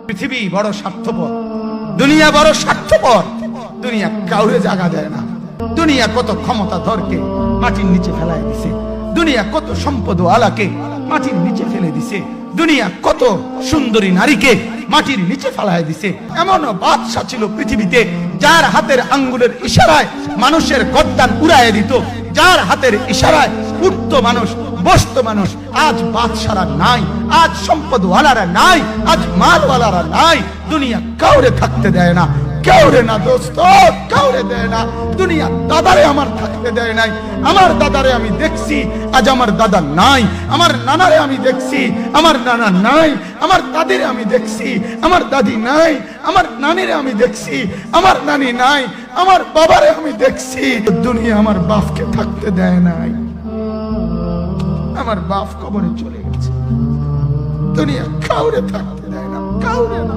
পৃথিবী বড় স্বার্থপর, দুনিয়া বড় স্বার্থপর। দুনিয়া কাউরে জায়গা দেয় না। দুনিয়া কত ক্ষমতা ধরকে মাটির নিচে ফেলায় দিছে। দুনিয়া কত সম্পদ আলাকে মাটির নিচে ফেলে দিছে। দুনিয়া কত সুন্দরী নারীকে মাটির নিচে ফেলায় দিছে। এমন বাদশা ছিল পৃথিবীতে যার হাতের আঙ্গুলের ইশারায় মানুষের গর্দান উড়াইয়া দিত, যার হাতের ইশারায় উঠত মানুষ, বসত মানুষ। আজ বাদশারা নাই, আজ সম্পদওয়ালারা নাই, আজ মালওয়ালারা নাই। দুনিয়া কাউরে থাকতে দেয় না, কাউরে না দোস্ত, কাউরে দেয় না। দুনিয়া দাদারে আমার থাকতে দেয় নাই। আমার দাদারে আমি দেখছি, আজ আমার দাদা নাই। আমার নানারে আমি দেখছি, আমার নানা নাই। আমার দাদিরে আমি দেখছি, আমার দাদি নাই। আমার নানিরে আমি দেখছি, আমার নানি নাই। আমার বাবারে আমি দেখছি। দুনিয়া আমার বাপকে থাকতে দেয় নাই। আমার বাপ কবরে চলে গেছে। দুনিয়া কাউরে থাকতে দেয় না, কাউরে না।